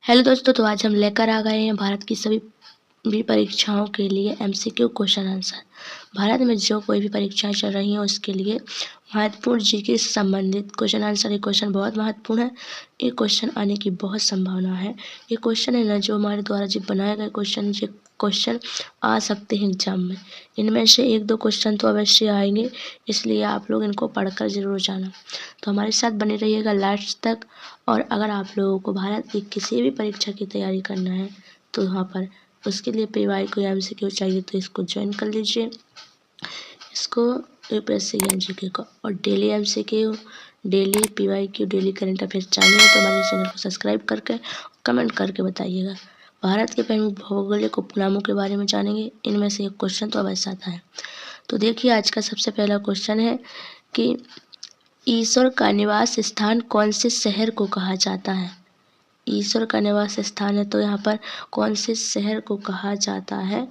Hello दोस्तों, तो आज हम लेकर आ गए हैं भारत की सभी भी परीक्षाओं के लिए एमसीक्यू क्वेश्चन आंसर। भारत में जो कोई भी परीक्षाएं चल रही हैं उसके लिए महत्वपूर्ण जीके से संबंधित क्वेश्चन आंसर। ये क्वेश्चन बहुत महत्वपूर्ण है। ये क्वेश्चन आने की बहुत संभावना है। ये क्वेश्चन है ना, जो हमारे द्वारा जो बनाए गए क्वेश्चन, ये क्वेश्चन आ सकते हैं एग्जाम में। इनमें से एक दो क्वेश्चन तो अवश्य आएंगे, इसलिए आप लोग इनको पढ़कर ज़रूर जाना। तो हमारे साथ बने रहिएगा लास्ट तक। और अगर आप लोगों को भारत की किसी भी परीक्षा की तैयारी करना है तो यहाँ पर उसके लिए PY MCQ चाहिए, तो इसको ज्वाइन कर लीजिए, इसको यूपीएससी ज्ञान जीके को। और daily MCQ, daily PYQ, daily current affairs चाहिए तो हमारे चैनल को सब्सक्राइब करके कमेंट करके बताइएगा। भारत के प्रमुख भौगोलिक उपनामों के बारे में जानेंगे। इनमें से एक क्वेश्चन तो अवश्य आता है। तो देखिए, आज का सबसे पहला क्वेश्चन है कि ईश्वर का निवास स्थान कौन से शहर को कहा जाता है। ईश्वर का निवास स्थान है तो यहाँ पर कौन से शहर को कहा जाता है।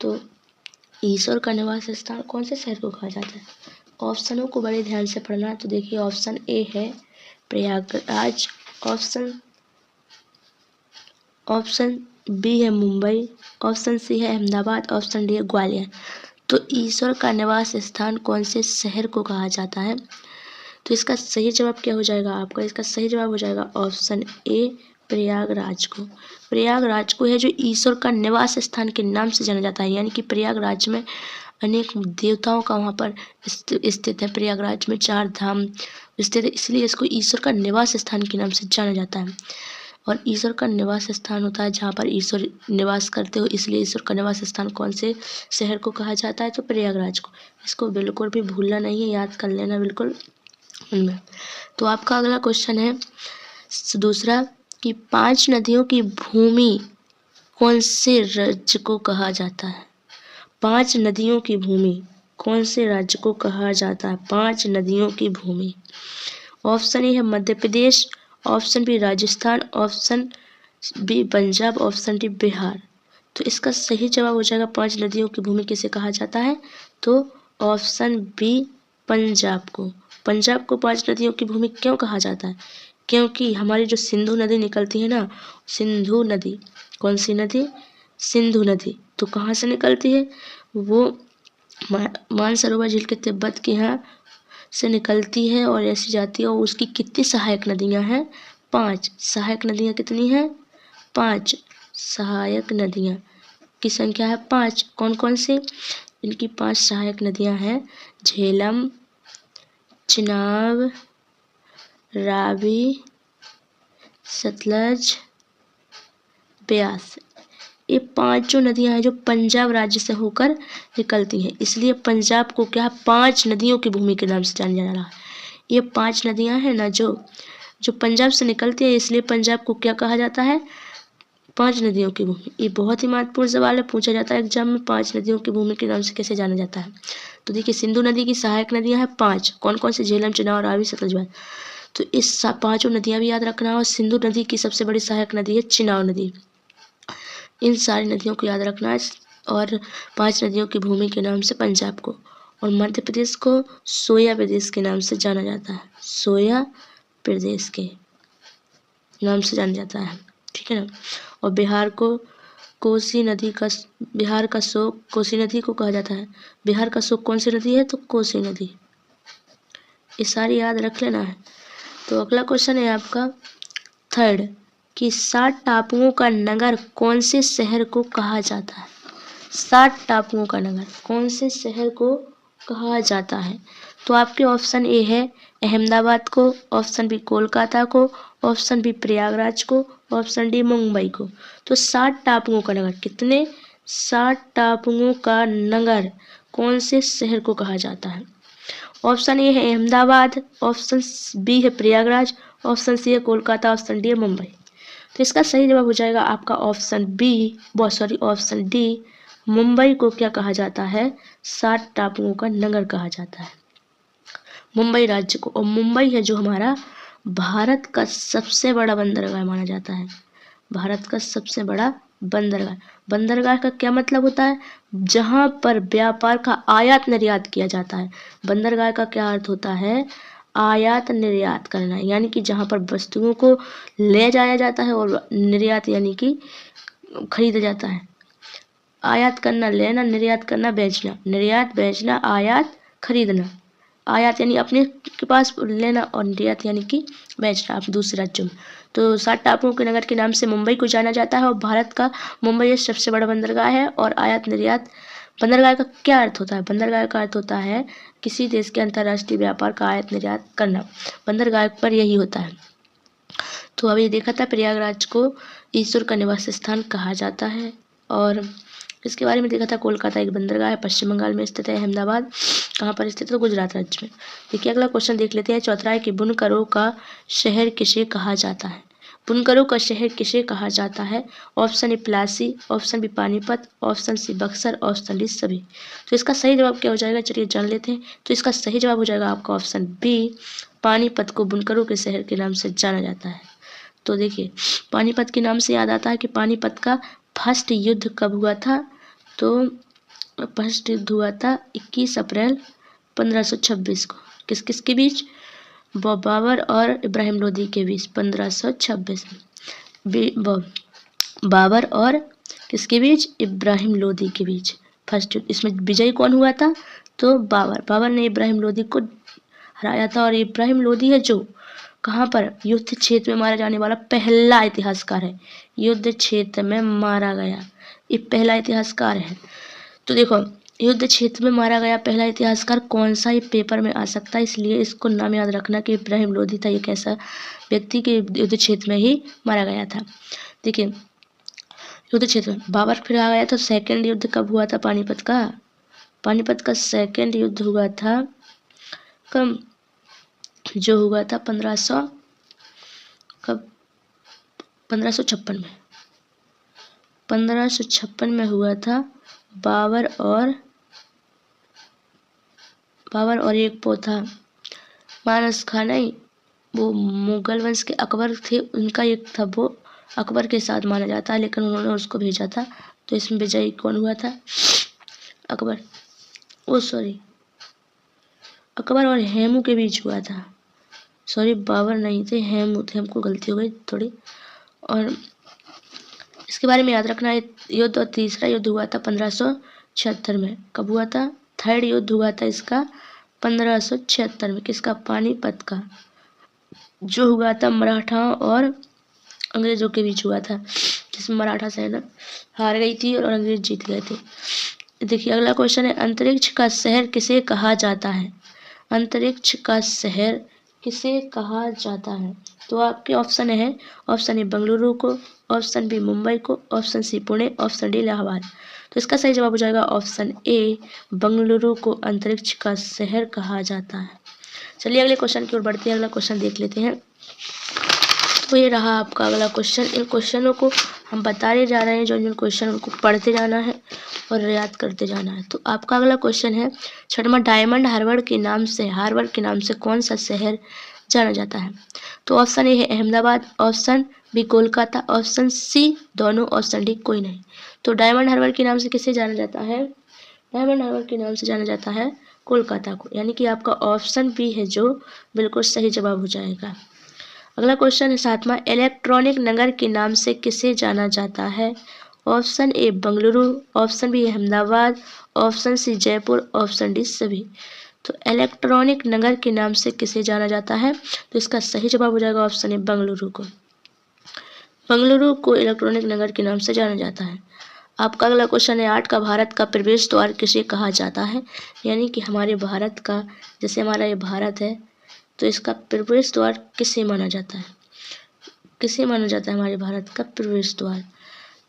तो ईश्वर का निवास स्थान कौन से शहर को कहा जाता है। ऑप्शनों को बड़े ध्यान से पढ़ना। तो देखिए, ऑप्शन ए है प्रयागराज, ऑप्शन बी है मुंबई, ऑप्शन सी है अहमदाबाद, ऑप्शन डी है ग्वालियर। तो ईश्वर का निवास स्थान कौन से शहर को कहा जाता है। तो इसका सही जवाब क्या हो जाएगा आपका। इसका सही जवाब हो जाएगा ऑप्शन ए प्रयागराज को। प्रयागराज को है जो ईश्वर का निवास स्थान के नाम से जाना जाता है, यानी कि प्रयागराज में अनेक देवताओं का वहाँ पर स्थित है। प्रयागराज में 4 धाम स्थित है, इसलिए इसको ईश्वर का निवास स्थान के नाम से जाना जाता है। और ईश्वर का निवास स्थान होता है जहाँ पर ईश्वर निवास करते हो, इसलिए ईश्वर का निवास स्थान कौन से शहर को कहा जाता है। तो प्रयागराज को। इसको बिल्कुल भी भूलना नहीं है, याद कर लेना बिल्कुल उनमें। तो आपका अगला क्वेश्चन है दूसरा कि 5 नदियों की भूमि कौन से राज्य को कहा जाता है। 5 नदियों की भूमि कौन से राज्य को कहा जाता है। 5 नदियों की भूमि। ऑप्शन ए है Madhya Pradesh, option B Rajasthan, option B Punjab, option D Bihar. तो इसका सही जवाब हो जाएगा 5 नदियों की भूमि किसे कहा जाता है। तो ऑप्शन बी पंजाब को। पंजाब को 5 नदियों की भूमि क्यों कहा जाता है, क्योंकि हमारी जो सिंधु नदी निकलती है ना, सिंधु नदी, कौन सी नदी, सिंधु नदी, तो कहाँ से निकलती है, वो मानसरोवर झील के तिब्बत के यहाँ से निकलती है और ऐसी जाती है। और उसकी कितनी सहायक नदियाँ हैं, 5 सहायक नदियाँ कितनी हैं, 5 सहायक नदियाँ की संख्या है 5। कौन कौन सी, इनकी 5 सहायक नदियाँ हैं झेलम, चिनाब, रावी, सतलज, ब्यास। ये 5 जो नदियाँ हैं जो पंजाब राज्य से होकर निकलती हैं, इसलिए पंजाब को क्या 5 नदियों की भूमि के नाम से जाना जा रहा है। ये 5 नदियाँ हैं ना जो पंजाब से निकलती है, इसलिए पंजाब को क्या कहा जाता है, 5 नदियों की भूमि। ये बहुत ही महत्वपूर्ण सवाल है, पूछा जाता है एग्जाम में, 5 नदियों की भूमि के नाम से कैसे जाना जाता है। तो देखिए, सिंधु नदी की सहायक नदियाँ हैं 5, कौन कौन से, झेलम, चिनाब, रावी, सतलज, ब्यास। तो इस 5 नदियाँ भी याद रखना। और सिंधु नदी की सबसे बड़ी सहायक नदी है चिनाब नदी। इन सारी नदियों को याद रखना है। और 5 नदियों की भूमि के नाम से पंजाब को, और मध्य प्रदेश को सोया प्रदेश के नाम से जाना जाता है, सोया प्रदेश के नाम से जाना जाता है, ठीक है ना। और बिहार को कोसी नदी का, बिहार का शोक कोसी नदी को कहा जाता है। बिहार का शोक कौन सी नदी है, तो कोसी नदी। ये सारी याद रख लेना है। तो अगला क्वेश्चन है आपका थर्ड कि 7 टापुओं का नगर कौन से शहर को कहा जाता है। 7 टापुओं का नगर कौन से शहर को कहा जाता है। तो आपके ऑप्शन ए है अहमदाबाद को, ऑप्शन बी कोलकाता को, ऑप्शन बी प्रयागराज को, ऑप्शन डी मुंबई को। तो 7 टापुओं का नगर, कितने, 7 टापुओं का नगर कौन से शहर को कहा जाता है। ऑप्शन ए है अहमदाबाद, ऑप्शन बी है प्रयागराज, ऑप्शन सी है कोलकाता, ऑप्शन डी है मुंबई। तो इसका सही जवाब हो जाएगा आपका option B, option D, Mumbai को क्या कहा जाता है, 7 टापुओं का नगर कहा जाता है, मुंबई राज्य को। और मुंबई है जो हमारा भारत का सबसे बड़ा बंदरगाह माना जाता है, भारत का सबसे बड़ा बंदरगाह। बंदरगाह का क्या मतलब होता है, जहां पर व्यापार का आयात निर्यात किया जाता है। बंदरगाह का क्या अर्थ होता है, आयात निर्यात करना, यानी कि जहाँ पर वस्तुओं को ले जाया जाता है और निर्यात यानी कि खरीदा जाता है। आयात करना लेना, निर्यात करना बेचना, निर्यात बेचना, आयात खरीदना। आयात यानी अपने के पास लेना और निर्यात यानी कि बेचना आप दूसरे राज्यों में। तो 7 टापुओं के नगर के नाम से मुंबई को जाना जाता है और भारत का मुंबई सबसे बड़ा बंदरगाह है। और आयात निर्यात, बंदरगाह का क्या अर्थ होता है? बंदरगाह का अर्थ होता है किसी देश के अंतर्राष्ट्रीय व्यापार का आयात निर्यात करना, बंदरगाह पर यही होता है। तो अभी देखा था प्रयागराज को ईश्वर का निवास स्थान कहा जाता है। और इसके बारे में देखा था कोलकाता एक बंदरगाह है, पश्चिम बंगाल में स्थित है। अहमदाबाद कहाँ पर स्थित है? तो गुजरात राज्य में। देखिए अगला क्वेश्चन देख लेते हैं। चौथराय के बुनकरों का शहर किसे कहा जाता है? बुनकरों का शहर किसे कहा जाता है? Option A Plassey, option B Panipat, option C Buxar, option D सभी। तो इसका सही जवाब क्या हो जाएगा? चलिए जान लेते हैं। तो इसका सही जवाब हो जाएगा आपका ऑप्शन बी, पानीपत को बुनकरों के शहर के नाम से जाना जाता है। तो देखिए पानीपत के नाम से याद आता है कि पानीपत का फर्स्ट युद्ध कब हुआ था? तो फर्स्ट युद्ध हुआ था 21 अप्रैल 1526 को। किस किस के बीच? बाबर और इब्राहिम लोदी के बीच 1526 में। बाबर और किसके बीच? इब्राहिम लोदी के बीच फर्स्ट युद्ध। इसमें विजयी कौन हुआ था? तो बाबर ने इब्राहिम लोदी को हराया था। और इब्राहिम लोदी है जो कहाँ पर? युद्ध क्षेत्र में मारा जाने वाला पहला इतिहासकार है। युद्ध क्षेत्र में मारा गया ये पहला इतिहासकार है। तो देखो युद्ध क्षेत्र में मारा गया पहला इतिहासकार कौन सा? ये पेपर में आ सकता है, इसलिए इसको नाम याद रखना कि इब्राहिम लोदी था एक ऐसा व्यक्ति के युद्ध क्षेत्र में ही मारा गया था। देखिए युद्ध क्षेत्र में बाबर फिर आ गया था। सेकेंड युद्ध कब हुआ था पानीपत का? पानीपत का सेकेंड युद्ध हुआ था कब? जो हुआ था 1556 में। 1556 में हुआ था। बाबर और एक वो था मानस खां, नहीं वो मुगल वंश के अकबर थे, उनका एक था वो अकबर के साथ माना जाता है, लेकिन उन्होंने उसको भेजा था। तो इसमें विजयी कौन हुआ था? अकबर अकबर और हेमू के बीच हुआ था। सॉरी बाबर नहीं थे, हेमू थे, हमको गलती हो गई थोड़ी। और इसके बारे में याद रखना है युद्ध। और तीसरा युद्ध हुआ था 1576 में। कब हुआ था? थर्ड युद्ध हुआ था इसका 1576 में। किसका? पानीपत का, जो हुआ था मराठाओं और अंग्रेजों के बीच हुआ था, जिसमें मराठा सेना हार गई थी और अंग्रेज जीत गए थे। देखिए अगला क्वेश्चन है अंतरिक्ष का शहर किसे कहा जाता है? अंतरिक्ष का शहर किसे कहा जाता है? तो आपके ऑप्शन है, ऑप्शन ए बेंगलुरु को, ऑप्शन बी मुंबई को, option C Pune, option D Allahabad. तो इसका सही जवाब हो जाएगा ऑप्शन ए, बेंगलुरु को अंतरिक्ष का शहर कहा जाता है। चलिए अगले क्वेश्चन की ओर बढ़ते हैं। अगला क्वेश्चन देख लेते हैं। तो ये रहा आपका अगला क्वेश्चन। इन क्वेश्चनों को हम बताते जा रहे हैं, जो जिन क्वेश्चन उनको पढ़ते जाना है और याद करते जाना है। तो आपका अगला क्वेश्चन है छठवां, डायमंड हार्बर के नाम से कौन सा शहर जाना जाता है? तो ऑप्शन ए है Ahmedabad, option B Kolkata, option C दोनों, ऑप्शन डी कोई नहीं। तो डायमंड हार्बर के नाम से किसे जाना जाता है? डायमंड हार्बर के नाम से जाना जाता है कोलकाता को, यानी कि आपका ऑप्शन बी है जो बिल्कुल सही जवाब हो जाएगा। अगला क्वेश्चन है सातवां, इलेक्ट्रॉनिक नगर के नाम से किसे जाना जाता है? Option A Bengaluru, option B Ahmedabad, option C Jaipur, option D सभी। तो इलेक्ट्रॉनिक नगर के नाम से किसे जाना जाता है? तो इसका सही जवाब हो जाएगा ऑप्शन ए बेंगलुरु को। बेंगलुरु को इलेक्ट्रॉनिक नगर के नाम से जाना जाता है। आपका अगला क्वेश्चन है 8 का, भारत का प्रवेश द्वार किसे कहा जाता है? यानी कि हमारे भारत का, जैसे हमारा ये भारत है, तो इसका प्रवेश द्वार किसे माना जाता है? किसे माना जाता है हमारे भारत का प्रवेश द्वार?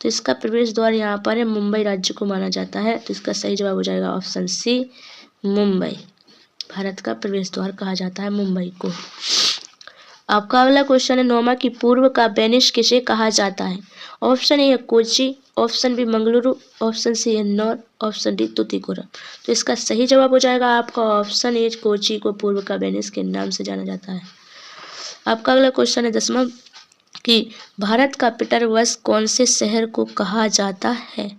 तो इसका प्रवेश द्वार यहाँ पर है मुंबई राज्य को माना जाता है। तो इसका सही जवाब हो जाएगा ऑप्शन सी, मुंबई। भारत का प्रवेश द्वार कहा जाता है मुंबई को। आपका अगला क्वेश्चन है 9वां, की पूर्व का वेनिस किसे कहा जाता है? ऑप्शन ए है Kochi, option B Mangaluru, option C Ennore, option D Tuticorin. तो इसका सही जवाब हो जाएगा आपका ऑप्शन ए, कोची को पूर्व का वेनिस के नाम से जाना जाता है। आपका अगला क्वेश्चन है 10वां, कि भारत का पीटरबर्ग कौन से शहर को कहा जाता है?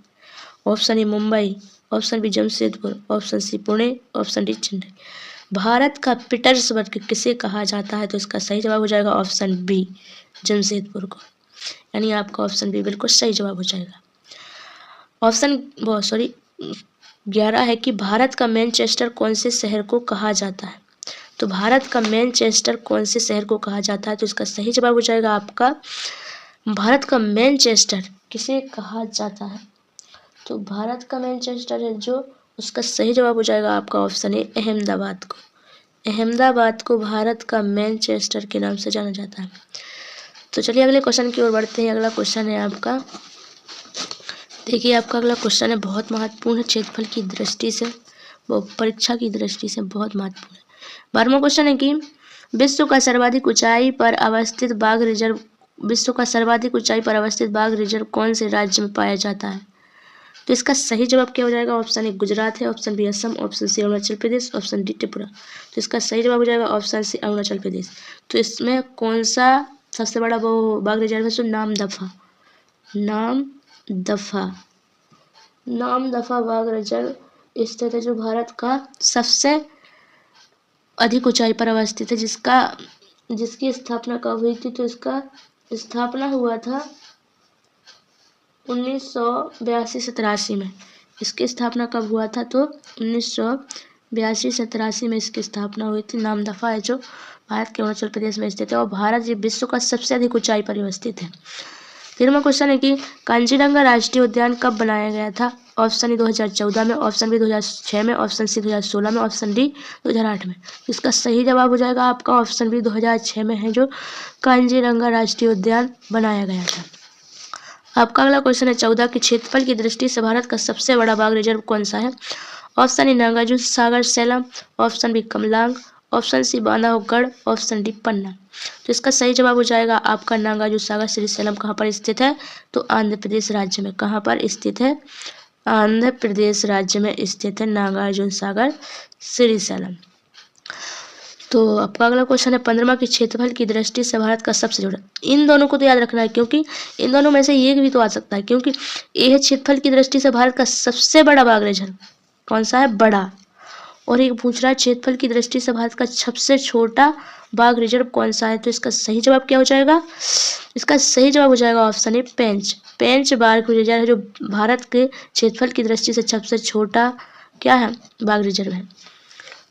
Option A Mumbai, option B Jamshedpur, option C Pune, option D Chennai. Bharat का पीटर्सबर्ग किसे कहा जाता है? तो इसका सही जवाब हो जाएगा ऑप्शन बी, जमशेदपुर को। यानी आपका ऑप्शन बी बिल्कुल सही जवाब हो जाएगा। ऑप्शन 11 है कि भारत का मैनचेस्टर कौन से शहर को कहा जाता है? तो भारत का मैनचेस्टर कौन से शहर को कहा जाता है? तो इसका सही जवाब हो जाएगा आपका, भारत का मैनचेस्टर किसे कहा जाता है? तो भारत का मैनचेस्टर है जो, उसका सही जवाब हो जाएगा आपका ऑप्शन ए, अहमदाबाद को। अहमदाबाद को भारत का मैनचेस्टर के नाम से जाना जाता है। तो चलिए अगले क्वेश्चन की ओर बढ़ते हैं। अगला क्वेश्चन है आपका, देखिए आपका अगला क्वेश्चन है बहुत महत्वपूर्ण है, क्षेत्रफल की दृष्टि से, वो परीक्षा की दृष्टि से बहुत महत्वपूर्ण है। 12वां क्वेश्चन है कि विश्व का सर्वाधिक ऊंचाई पर अवस्थित बाघ रिजर्व कौन से राज्य में पाया जाता है? तो इसका सही जवाब क्या हो जाएगा? ऑप्शन ए गुजरात है, option B Assam, option C Arunachal Pradesh, option D Tripura. तो इसका सही जवाब हो जाएगा ऑप्शन सी अरुणाचल प्रदेश। तो इसमें कौन सा सबसे बड़ा वो बाघ रिजर्व है? नामदफा बाघ रिजर्व स्थित है, जो भारत का सबसे अधिक ऊंचाई पर अवस्थित है, जिसकी स्थापना कब हुई थी? तो इसका स्थापना हुआ था 1982-83 में। इसकी स्थापना कब हुआ था? तो 1982-83 में इसकी स्थापना हुई थी। नामदफा है जो भारत के अरुणाचल प्रदेश में स्थित है, और भारत ये विश्व का सबसे अधिक ऊंचाई पर अवस्थित है। 13वां क्वेश्चन है कि कांजीरंगा राष्ट्रीय उद्यान कब बनाया गया था? ऑप्शन ए 2014 में, ऑप्शन बी 2006 में, ऑप्शन सी 2016 में, ऑप्शन डी 2008 में। इसका सही जवाब हो जाएगा आपका ऑप्शन बी 2006 में है जो कांजीरंगा राष्ट्रीय उद्यान बनाया गया था। आपका अगला क्वेश्चन है 14 की क्षेत्रफल की दृष्टि से भारत का सबसे बड़ा बाघ रिजर्व कौन सा है? Option A Nagarjuna Sagar Srisailam, option B Kamlang, option C Bandhavgarh, option D Panna. तो इसका सही जवाब हो जाएगा आपका नागार्जुन सागर श्रीशैलम। कहाँ पर स्थित है? तो आंध्र प्रदेश राज्य में। कहाँ पर स्थित है? आंध्र प्रदेश राज्य में स्थित है नागार्जुन सागर श्रीशैलम। तो आपका अगला क्वेश्चन है 15वां की क्षेत्रफल की दृष्टि से भारत का सबसे बड़ा, इन दोनों को तो याद रखना है क्योंकि इन दोनों में से एक भी तो आ सकता है, क्योंकि यह क्षेत्रफल की दृष्टि से भारत का सबसे बड़ा बाघ रिजर्व कौन सा है? बड़ा। और एक पूछ रहा है क्षेत्रफल की दृष्टि से भारत का सबसे छोटा बाघ रिजर्व कौन सा है? तो इसका सही जवाब क्या हो जाएगा? इसका सही जवाब हो जाएगा ऑप्शन ए पेंच बाघ रिजर्व है, जो भारत के क्षेत्रफल की दृष्टि से सबसे छोटा क्या है? बाघ रिजर्व है।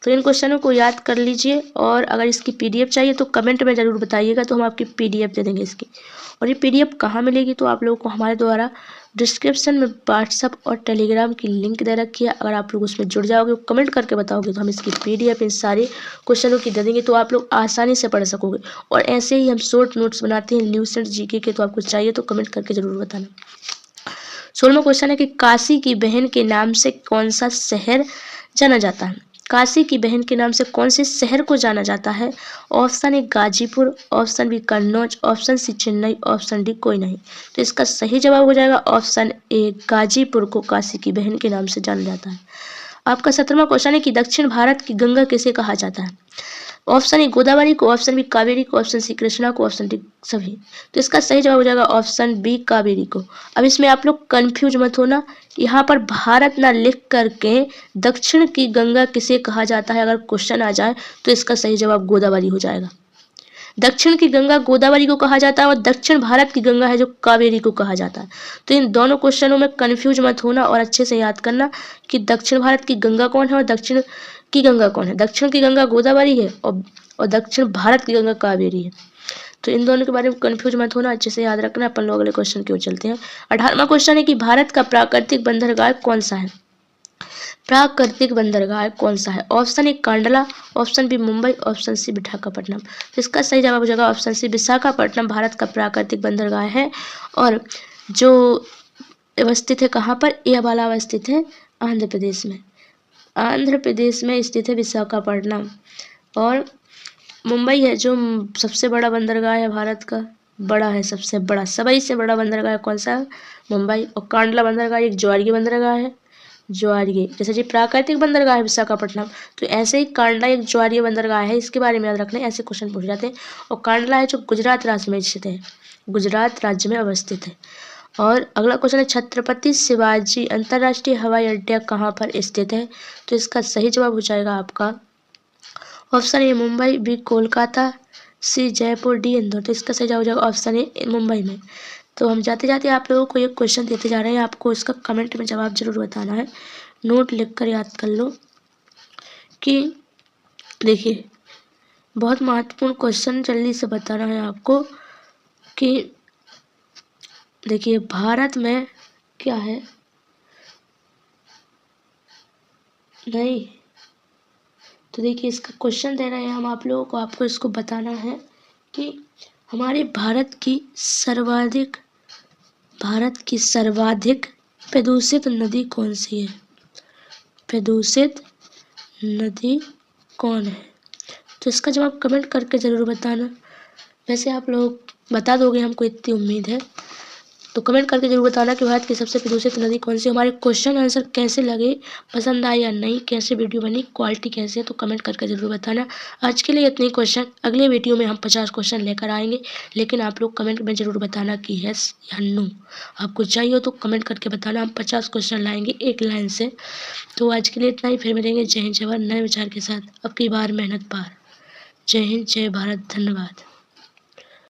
तो इन क्वेश्चनों को याद कर लीजिए, और अगर इसकी पीडीएफ चाहिए तो कमेंट में ज़रूर बताइएगा, तो हम आपकी पीडीएफ दे देंगे इसकी। और ये पीडीएफ कहाँ मिलेगी? तो आप लोगों को हमारे द्वारा डिस्क्रिप्शन में व्हाट्सअप और टेलीग्राम की लिंक दे रखी है। अगर आप लोग उसमें जुड़ जाओगे, कमेंट करके बताओगे, तो हम इसकी पीडीएफ इन सारे क्वेश्चनों की दे देंगे, तो आप लोग आसानी से पढ़ सकोगे। और ऐसे ही हम शॉर्ट नोट्स बनाते हैं ल्यूसेंट जीके के, तो आपको चाहिए तो कमेंट करके ज़रूर बताना। 16वां क्वेश्चन है कि काशी की बहन के नाम से कौन सा शहर जाना जाता है? काशी की बहन के नाम से कौन से शहर को जाना जाता है? Option A Ghazipur, option B Kannauj, option C Chennai, option D कोई नहीं। तो इसका सही जवाब हो जाएगा ऑप्शन ए गाजीपुर को काशी की बहन के नाम से जाना जाता है। आपका 17वां क्वेश्चन है कि दक्षिण भारत की गंगा किसे कहा जाता है? ऑप्शन ए गोदावरी को, ऑप्शन बी कावेरी को, ऑप्शन सी कृष्णा को, ऑप्शन डी सभी। तो इसका सही जवाब हो जाएगा ऑप्शन बी कावेरी को। अब इसमें आप लोग कंफ्यूज मत होना, यहाँ पर भारत ना लिख करके दक्षिण की गंगा किसे कहा जाता है अगर क्वेश्चन आ जाए तो इसका सही जवाब गोदावरी हो जाएगा। दक्षिण की गंगा गोदावरी को कहा जाता है और दक्षिण भारत की गंगा है जो कावेरी को कहा जाता है। तो इन दोनों क्वेश्चनों में कंफ्यूज मत होना और अच्छे से याद करना कि दक्षिण भारत की गंगा कौन है और दक्षिण की गंगा कौन है। दक्षिण की गंगा गोदावरी है और दक्षिण भारत की गंगा कावेरी है। तो इन दोनों के बारे में कंफ्यूज मत होना, अच्छे से याद रखना। अपन लोग अगले क्वेश्चन की ओर चलते हैं। 18वां क्वेश्चन है कि भारत का प्राकृतिक बंदरगाह कौन सा है? प्राकृतिक बंदरगाह कौन सा है? Option A Kandla, option B Mumbai, option C Visakhapatnam. तो इसका सही जवाब हो जाएगा ऑप्शन सी विशाखापट्टनम भारत का प्राकृतिक बंदरगाह है, और जो अवस्थित है कहाँ पर? यह वाला अवस्थित है आंध्र प्रदेश में। आंध्र प्रदेश में स्थित है विशाखापट्टनम। और मुंबई है जो सबसे बड़ा बंदरगाह है भारत का, बड़ा है, सबसे बड़ा, सभी से बड़ा बंदरगाह कौन सा है? मुंबई। और कांडला बंदरगाह एक ज्वारीय बंदरगाह है, ज्वारीय। जैसे जी प्राकृतिक बंदरगाह है विशाखापट्टनम, तो ऐसे ही कांडला एक ज्वारीय बंदरगाह है, इसके बारे में याद रखना है, ऐसे क्वेश्चन पूछ जाते हैं। और कांडला है जो गुजरात राज्य में स्थित है, गुजरात राज्य में अवस्थित है। और अगला क्वेश्चन है छत्रपति शिवाजी अंतर्राष्ट्रीय हवाई अड्डा कहाँ पर स्थित है? तो इसका सही जवाब हो जाएगा आपका option A Mumbai, B Kolkata, C Jaipur, D Indore. तो इसका सही जवाब हो जाएगा ऑप्शन ए मुंबई में। तो हम जाते जाते आप लोगों को एक क्वेश्चन देते जा रहे हैं, आपको इसका कमेंट में जवाब जरूर बताना है, नोट लिखकर याद कर लो। कि देखिए बहुत महत्वपूर्ण क्वेश्चन, जल्दी से बताना है आपको कि देखिए भारत में क्या है, नहीं तो देखिए इसका क्वेश्चन दे रहे हैं हम आप लोगों को, आपको इसको बताना है कि हमारे भारत की सर्वाधिक प्रदूषित नदी कौन सी है, प्रदूषित नदी कौन है। तो इसका जवाब कमेंट करके ज़रूर बताना। वैसे आप लोग बता दोगे, हमको इतनी उम्मीद है। तो कमेंट करके जरूर बताना कि भारत की सबसे प्रदूषित नदी कौन सी। हमारे क्वेश्चन आंसर कैसे लगे, पसंद आए या नहीं, कैसे वीडियो बनी, क्वालिटी कैसे है, तो कमेंट करके ज़रूर बताना। आज के लिए इतने ही क्वेश्चन, अगले वीडियो में हम 50 क्वेश्चन लेकर आएंगे, लेकिन आप लोग कमेंट में ज़रूर बताना कि यस या नो। आपको चाहिए हो तो कमेंट करके बताना, हम 50 क्वेश्चन लाएंगे एक लाइन से। तो आज के लिए इतना ही, फिर मिलेंगे। जय हिंद जय भारत नए विचार के साथ, अब की बार मेहनत पार। जय हिंद जय भारत, धन्यवाद।